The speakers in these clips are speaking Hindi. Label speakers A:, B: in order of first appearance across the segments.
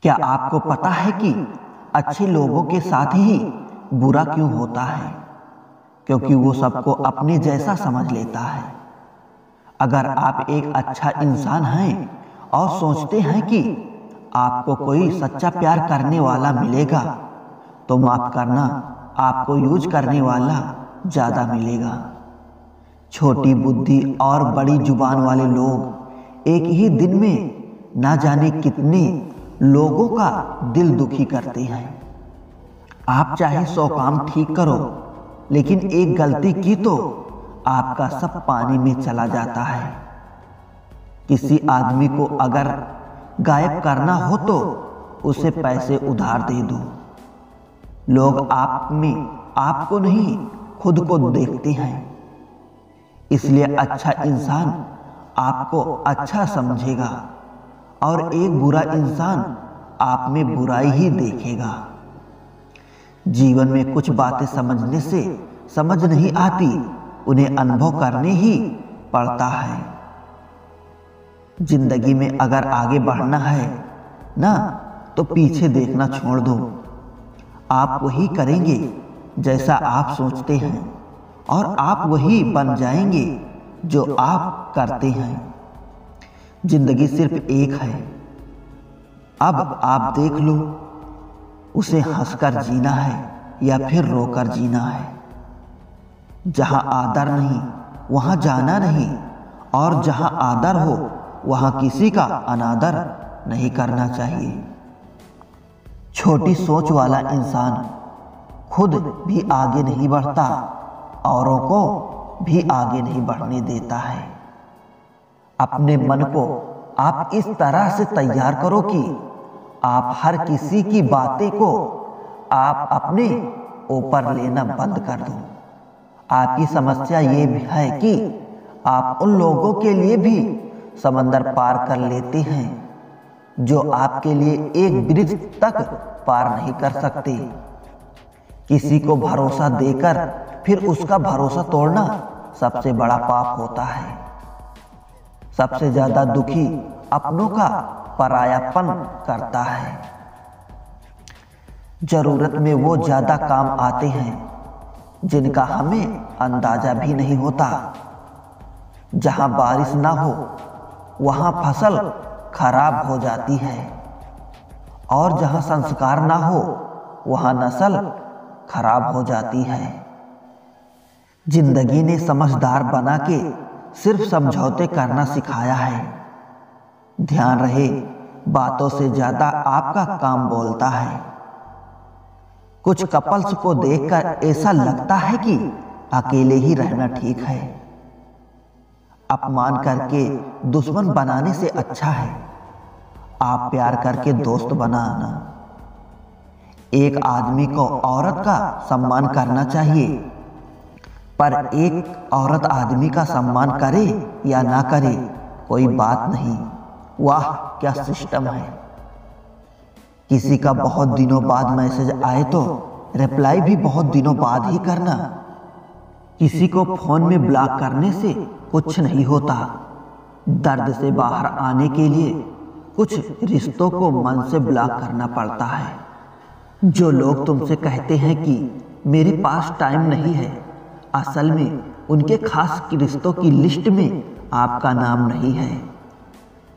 A: क्या आपको पता है कि अच्छे लोगों के साथ ही बुरा क्यों होता है? क्योंकि वो सबको अपने जैसा समझ लेता है। अगर आप एक अच्छा इंसान हैं और सोचते हैं कि आपको कोई सच्चा प्यार करने वाला मिलेगा, तो माफ करना, आपको यूज करने वाला ज्यादा मिलेगा। छोटी बुद्धि और बड़ी जुबान वाले लोग एक ही दिन में ना जाने कितने लोगों का दिल दुखी करते हैं। आप चाहे 100 काम ठीक करो, लेकिन एक गलती की तो आपका सब पानी में चला जाता है। किसी आदमी को अगर गायब करना हो तो उसे पैसे उधार दे दो। लोग आप में आपको नहीं, खुद को देखते हैं। इसलिए अच्छा इंसान आपको अच्छा समझेगा और एक बुरा इंसान आप में बुराई ही देखेगा। जीवन में कुछ बातें समझने से समझ नहीं आती, उन्हें अनुभव करने ही पड़ता है। जिंदगी में अगर आगे बढ़ना है ना, तो पीछे देखना छोड़ दो। आप वही करेंगे जैसा आप सोचते हैं और आप वही बन जाएंगे जो आप करते हैं। जिंदगी सिर्फ एक है, अब आप देख लो, उसे हंसकर जीना है या फिर रोकर जीना है। जहां आदर नहीं वहां जाना नहीं, और जहां आदर हो वहां किसी का अनादर नहीं करना चाहिए। छोटी सोच वाला इंसान खुद भी आगे नहीं बढ़ता, औरों को भी आगे नहीं बढ़ने देता है। अपने मन को आप इस तरह से तैयार करो कि आप हर किसी की बातें को आप अपने ऊपर लेना बंद कर दो। आपकी समस्या ये भी है कि आप उन लोगों के लिए भी समंदर पार कर लेते हैं जो आपके लिए एक ब्रिज तक पार नहीं कर सकते। किसी को भरोसा देकर फिर उसका भरोसा तोड़ना सबसे बड़ा पाप होता है। सबसे ज्यादा दुखी अपनों का परायापन करता है। जरूरत में वो ज्यादा काम आते हैं जिनका हमें अंदाजा भी नहीं होता। जहां बारिश ना हो वहां फसल खराब हो जाती है, और जहां संस्कार ना हो वहां नस्ल खराब हो जाती है। जिंदगी ने समझदार बना के सिर्फ समझौते करना सिखाया है। ध्यान रहे, बातों से ज्यादा आपका काम बोलता है। कुछ कपल्स को देखकर ऐसा लगता है कि अकेले ही रहना ठीक है। अपमान करके दुश्मन बनाने से अच्छा है आप प्यार करके दोस्त बनाना। एक आदमी को औरत का सम्मान करना चाहिए, पर एक औरत आदमी का सम्मान करे या ना करे कोई बात नहीं। वाह क्या सिस्टम है। किसी का बहुत दिनों बाद मैसेज आए तो रिप्लाई भी बहुत दिनों बाद ही करना। किसी को फोन में ब्लॉक करने से कुछ नहीं होता। दर्द से बाहर आने के लिए कुछ रिश्तों को मन से ब्लॉक करना पड़ता है। जो लोग तुमसे कहते हैं कि मेरे पास टाइम नहीं है, असल में उनके खास रिश्तों की लिस्ट में आपका नाम नहीं है।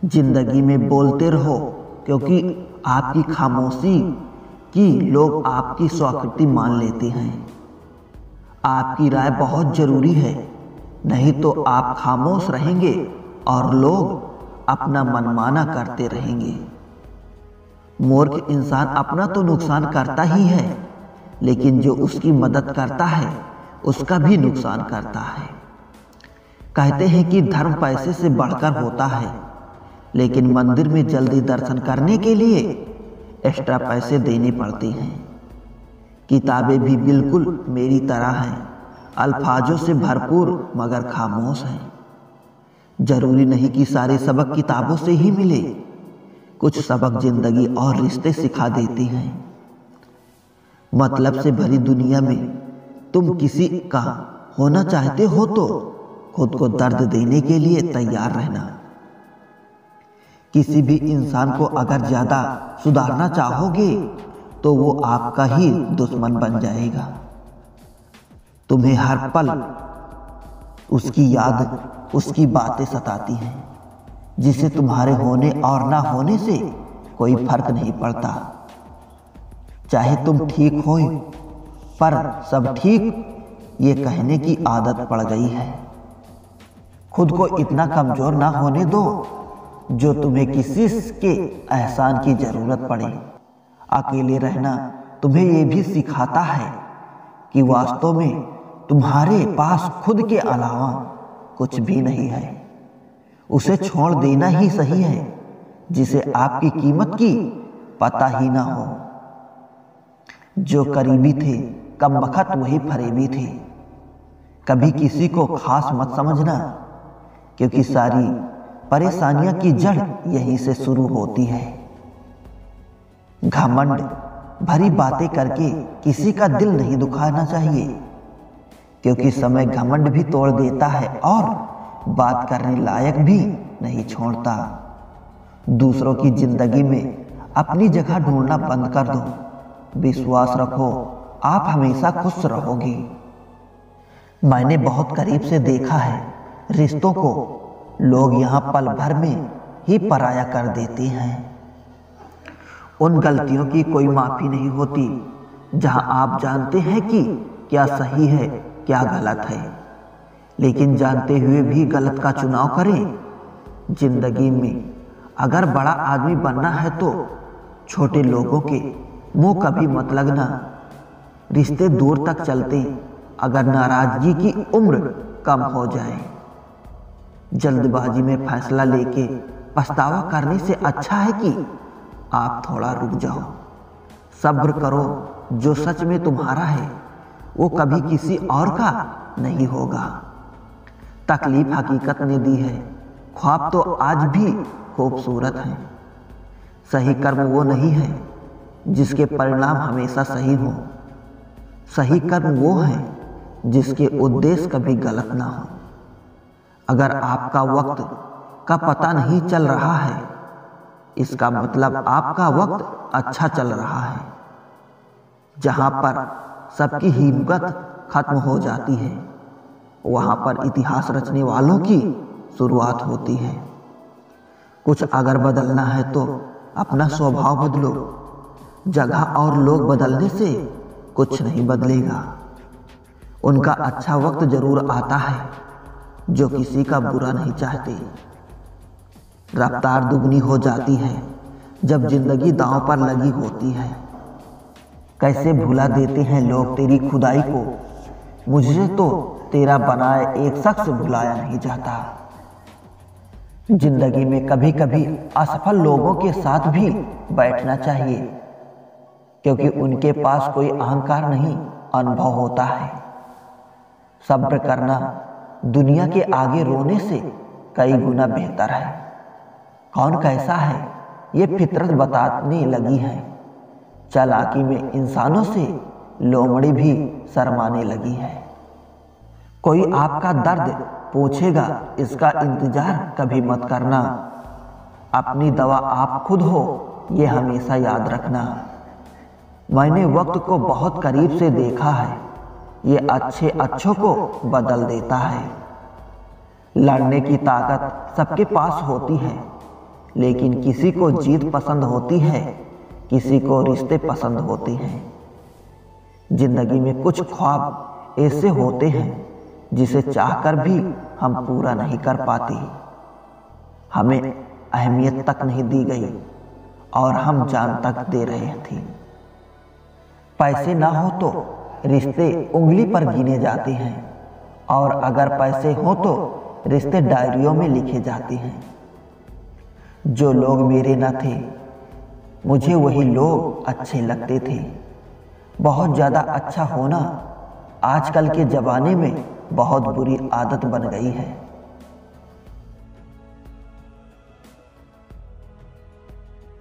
A: जिंदगी में बोलते रहो, क्योंकि आपकी खामोशी की लोग आपकी स्वाकृति मान लेते हैं। आपकी राय बहुत जरूरी है, नहीं तो आप खामोश रहेंगे और लोग अपना मनमाना करते रहेंगे। मूर्ख इंसान अपना तो नुकसान करता ही है, लेकिन जो उसकी मदद करता है उसका भी नुकसान करता है। कहते हैं कि धर्म पैसे से बढ़कर होता है, लेकिन मंदिर में जल्दी दर्शन करने के लिए एक्स्ट्रा पैसे देने पड़ते हैं। किताबें भी बिल्कुल मेरी तरह हैं, अल्फाजों से भरपूर मगर खामोश हैं। जरूरी नहीं कि सारे सबक किताबों से ही मिले, कुछ सबक जिंदगी और रिश्ते सिखा देते हैं। मतलब से भरी दुनिया में तुम किसी का होना चाहते हो तो खुद को दर्द देने के लिए तैयार रहना। किसी भी इंसान को अगर ज़्यादा सुधारना चाहोगे तो वो आपका ही दुश्मन बन जाएगा। तुम्हें हर पल उसकी याद, उसकी बातें सताती हैं, जिसे तुम्हारे होने और ना होने से कोई फर्क नहीं पड़ता। चाहे तुम ठीक हो पर सब ठीक ये कहने की आदत पड़ गई है। खुद को इतना कमजोर ना होने दो जो तुम्हें किसी के एहसान की जरूरत पड़े। अकेले रहना तुम्हें ये भी सिखाता है कि वास्तव में तुम्हारे पास खुद के अलावा कुछ भी नहीं है। उसे छोड़ देना ही सही है जिसे आपकी कीमत की पता ही ना हो। जो करीबी थे कम वक्त वही फरेबी थे। कभी किसी को खास मत समझना, क्योंकि सारी परेशानियां की जड़ यहीं से शुरू होती है। घमंड भरी बातें करके किसी का दिल नहीं दुखाना चाहिए, क्योंकि समय घमंड भी तोड़ देता है और बात करने लायक भी नहीं छोड़ता। दूसरों की जिंदगी में अपनी जगह ढूंढना बंद कर दो। विश्वास रखो, आप हमेशा खुश रहोगे। मैंने बहुत करीब से देखा है रिश्तों को लोग यहाँ पल भर में ही पराया कर देते हैं। उन गलतियों की कोई माफी नहीं होती जहाँ आप जानते हैं कि क्या सही है क्या गलत है, लेकिन जानते हुए भी गलत का चुनाव करें। जिंदगी में अगर बड़ा आदमी बनना है तो छोटे लोगों के मुंह कभी मत लगना। रिश्ते दूर तक चलते अगर नाराजगी की उम्र कम हो जाए। जल्दबाजी में फैसला लेके पछतावा करने से अच्छा है कि आप थोड़ा रुक जाओ, सब्र करो। जो सच में तुम्हारा है वो कभी किसी और का नहीं होगा। तकलीफ हकीकत ने दी है, ख्वाब तो आज भी खूबसूरत हैं। सही कर्म वो नहीं है जिसके परिणाम हमेशा सही हो। सही कर्म वो है जिसके उद्देश्य कभी गलत ना हो। अगर आपका वक्त का पता नहीं चल रहा है, इसका मतलब आपका वक्त अच्छा चल रहा है। जहां पर सबकी हिम्मत खत्म हो जाती है, वहां पर इतिहास रचने वालों की शुरुआत होती है। कुछ अगर बदलना है तो अपना स्वभाव बदलो। जगह और लोग बदलने से कुछ नहीं बदलेगा। उनका अच्छा वक्त जरूर आता है जो किसी का बुरा नहीं चाहते। रफ्तार दुगनी हो जाती है जब जिंदगी दांव पर लगी होती है। कैसे भुला देते हैं लोग तेरी खुदाई को, मुझे तो तेरा बनाए एक शख्स भुलाया नहीं जाता। जिंदगी में कभी कभी असफल लोगों के साथ भी बैठना चाहिए, क्योंकि उनके पास कोई अहंकार नहीं, अनुभव होता है। सब्र करना दुनिया के आगे रोने से कई गुना बेहतर है। कौन कैसा है ये फितरत बताने लगी है। चालाकी में इंसानों से लोमड़ी भी शर्माने लगी है। कोई आपका दर्द पूछेगा, इसका इंतजार कभी मत करना। अपनी दवा आप खुद हो, ये हमेशा याद रखना। मैंने वक्त को बहुत करीब से देखा है, ये अच्छे अच्छों को बदल देता है। लड़ने की ताकत सबके पास होती है, लेकिन किसी को जीत पसंद होती है, किसी को रिश्ते पसंद होते हैं। जिंदगी में कुछ ख्वाब ऐसे होते हैं जिसे चाहकर भी हम पूरा नहीं कर पाते। हमें अहमियत तक नहीं दी गई और हम जान तक दे रहे थे। पैसे ना हो तो रिश्ते उंगली पर गिने जाते हैं, और अगर पैसे हो तो रिश्ते डायरियों में लिखे जाते हैं। जो लोग मेरे न थे, मुझे वही लोग अच्छे लगते थे। बहुत ज़्यादा अच्छा होना आजकल के ज़माने में बहुत बुरी आदत बन गई है।